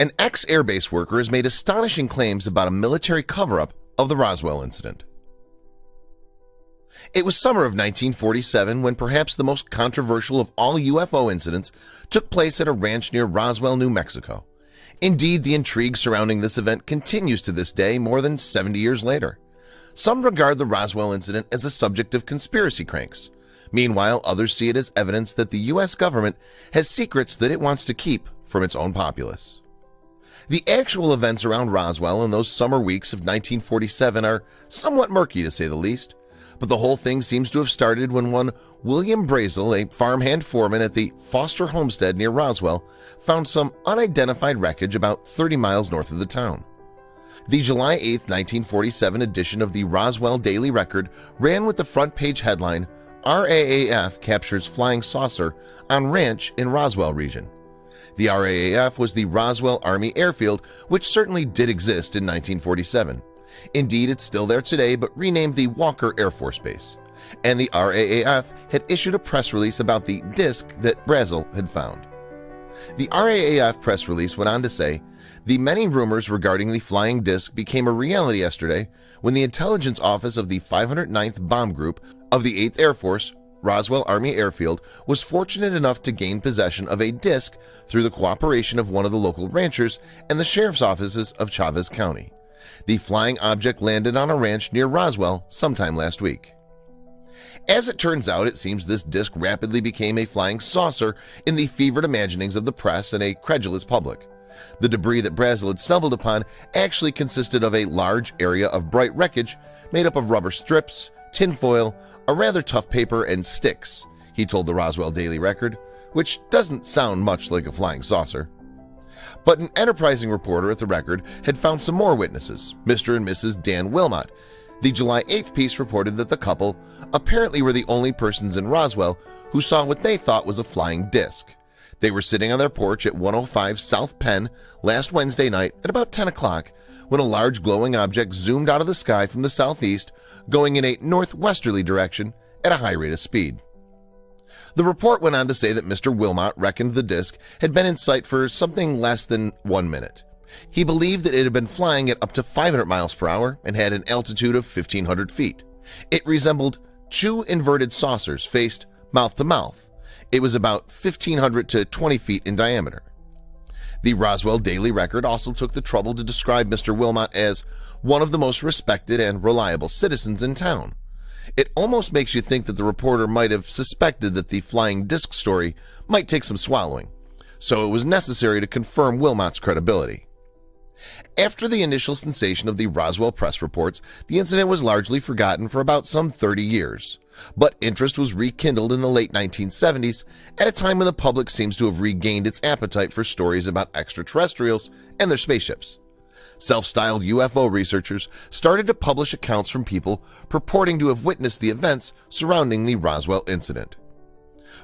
An ex-Air Base worker has made astonishing claims about a military cover-up of the Roswell incident. It was summer of 1947 when perhaps the most controversial of all UFO incidents took place at a ranch near Roswell, New Mexico. Indeed, the intrigue surrounding this event continues to this day more than 70 years later. Some regard the Roswell incident as a subject of conspiracy cranks. Meanwhile, others see it as evidence that the U.S. government has secrets that it wants to keep from its own populace. The actual events around Roswell in those summer weeks of 1947 are somewhat murky, to say the least, but the whole thing seems to have started when one William Brazel, a farmhand foreman at the Foster homestead near Roswell, found some unidentified wreckage about 30 miles north of the town. The July 8, 1947 edition of the Roswell Daily Record ran with the front page headline, "RAAF captures flying saucer on ranch in Roswell region." The RAAF was the Roswell Army Airfield, which certainly did exist in 1947. Indeed, it's still there today, but renamed the Walker Air Force Base. And the RAAF had issued a press release about the disc that Brazel had found. The RAAF press release went on to say, "The many rumors regarding the flying disc became a reality yesterday when the intelligence office of the 509th Bomb Group of the 8th Air Force, Roswell Army Airfield, was fortunate enough to gain possession of a disc through the cooperation of one of the local ranchers and the sheriff's offices of Chavez County. The flying object landed on a ranch near Roswell sometime last week." As it turns out, it seems this disc rapidly became a flying saucer in the fevered imaginings of the press and a credulous public. The debris that Brazel had stumbled upon actually consisted of a large area of bright wreckage made up of rubber strips, tinfoil, a rather tough paper, and sticks, he told the Roswell Daily Record, which doesn't sound much like a flying saucer. But an enterprising reporter at the Record had found some more witnesses, Mr. and Mrs. Dan Wilmot. The July 8th piece reported that the couple apparently were the only persons in Roswell who saw what they thought was a flying disc. They were sitting on their porch at 105 South Penn last Wednesday night at about 10 o'clock when a large glowing object zoomed out of the sky from the southeast, going in a northwesterly direction at a high rate of speed. The report went on to say that Mr. Wilmot reckoned the disc had been in sight for something less than 1 minute. He believed that it had been flying at up to 500 miles per hour and had an altitude of 1,500 feet. It resembled two inverted saucers faced mouth to mouth. It was about 1,500 to 20 feet in diameter. The Roswell Daily Record also took the trouble to describe Mr. Wilmot as one of the most respected and reliable citizens in town. It almost makes you think that the reporter might have suspected that the flying disc story might take some swallowing, so it was necessary to confirm Wilmot's credibility. After the initial sensation of the Roswell press reports, the incident was largely forgotten for about some 30 years. But interest was rekindled in the late 1970s, at a time when the public seems to have regained its appetite for stories about extraterrestrials and their spaceships. Self-styled UFO researchers started to publish accounts from people purporting to have witnessed the events surrounding the Roswell incident.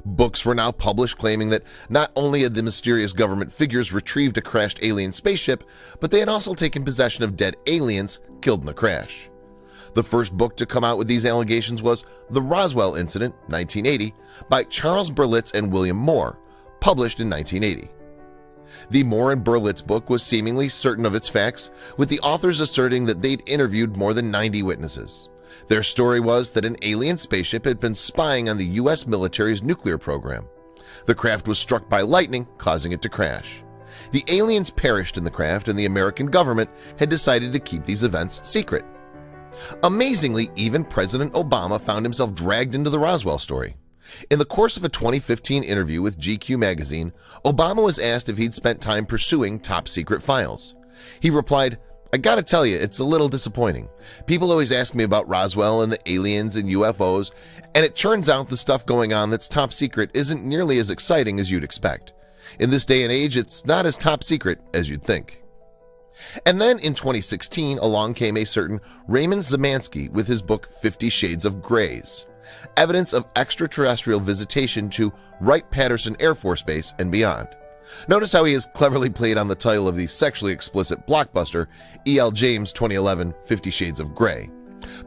Books were now published claiming that not only had the mysterious government figures retrieved a crashed alien spaceship, but they had also taken possession of dead aliens killed in the crash. The first book to come out with these allegations was The Roswell Incident, 1980, by Charles Berlitz and William Moore, published in 1980. The Moore and Berlitz book was seemingly certain of its facts, with the authors asserting that they'd interviewed more than 90 witnesses. Their story was that an alien spaceship had been spying on the U.S. military's nuclear program. The craft was struck by lightning, causing it to crash. The aliens perished in the craft, and the American government had decided to keep these events secret. Amazingly, even President Obama found himself dragged into the Roswell story. In the course of a 2015 interview with GQ magazine, Obama was asked if he'd spent time pursuing top-secret files. He replied, "I gotta tell you, it's a little disappointing. People always ask me about Roswell and the aliens and UFOs, and it turns out the stuff going on that's top secret isn't nearly as exciting as you'd expect. In this day and age, it's not as top secret as you'd think." And then in 2016, along came a certain Raymond Zemansky with his book 50 Shades of Grays, evidence of extraterrestrial visitation to Wright-Patterson Air Force Base and beyond. Notice how he has cleverly played on the title of the sexually explicit blockbuster E.L. James' 2011 50 Shades of Grey.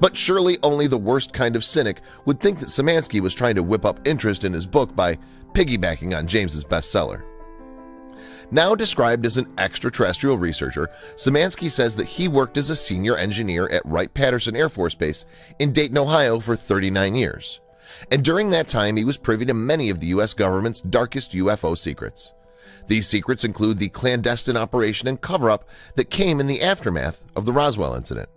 But surely only the worst kind of cynic would think that Zemansky was trying to whip up interest in his book by piggybacking on James's bestseller. Now described as an extraterrestrial researcher, Szymanski says that he worked as a senior engineer at Wright-Patterson Air Force Base in Dayton, Ohio for 39 years. And during that time, he was privy to many of the U.S. government's darkest UFO secrets. These secrets include the clandestine operation and cover-up that came in the aftermath of the Roswell incident.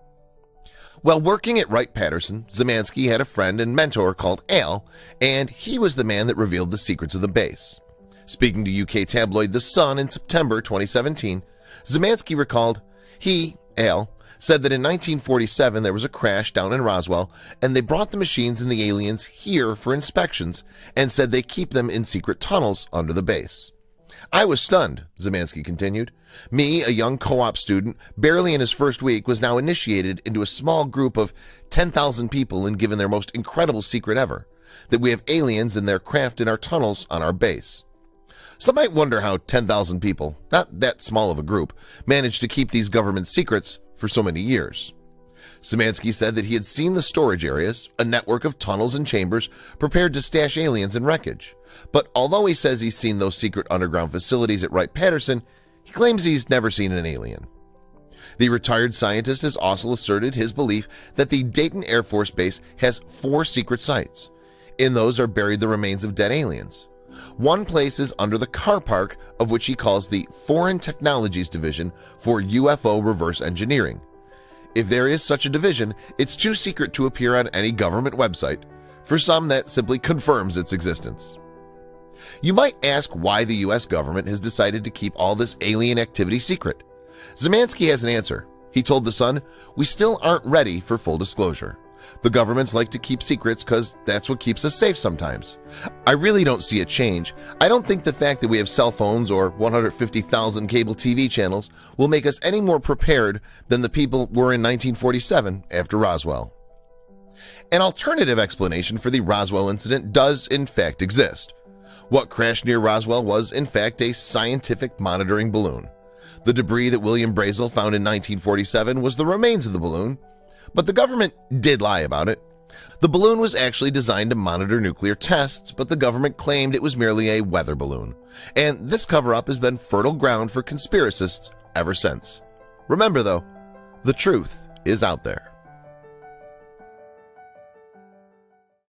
While working at Wright-Patterson, Szymanski had a friend and mentor called Al, and he was the man that revealed the secrets of the base. Speaking to UK tabloid The Sun in September 2017, Szymanski recalled, he, Al, said that in 1947 there was a crash down in Roswell and they brought the machines and the aliens here for inspections and said they keep them in secret tunnels under the base. I was stunned, Szymanski continued. Me, a young co-op student, barely in his first week, was now initiated into a small group of 10,000 people and given their most incredible secret ever, that we have aliens and their craft in our tunnels on our base. Some might wonder how 10,000 people, not that small of a group, managed to keep these government secrets for so many years. Szymanski said that he had seen the storage areas, a network of tunnels and chambers prepared to stash aliens and wreckage. But although he says he's seen those secret underground facilities at Wright-Patterson, he claims he's never seen an alien. The retired scientist has also asserted his belief that the Dayton Air Force Base has 4 secret sites. In those are buried the remains of dead aliens. One place is under the car park of which he calls the Foreign Technologies Division for UFO Reverse Engineering. If there is such a division, it's too secret to appear on any government website. For some, that simply confirms its existence. You might ask why the US government has decided to keep all this alien activity secret. Szymanski has an answer. He told The Sun, "We still aren't ready for full disclosure. The governments like to keep secrets because that's what keeps us safe sometimes. I really don't see a change. I don't think the fact that we have cell phones or 150,000 cable TV channels will make us any more prepared than the people were in 1947 after Roswell." An alternative explanation for the Roswell incident does in fact exist. What crashed near Roswell was in fact a scientific monitoring balloon. The debris that William Brazel found in 1947 was the remains of the balloon, but the government did lie about it. The balloon was actually designed to monitor nuclear tests, but the government claimed it was merely a weather balloon. And this cover-up has been fertile ground for conspiracists ever since. Remember though, the truth is out there.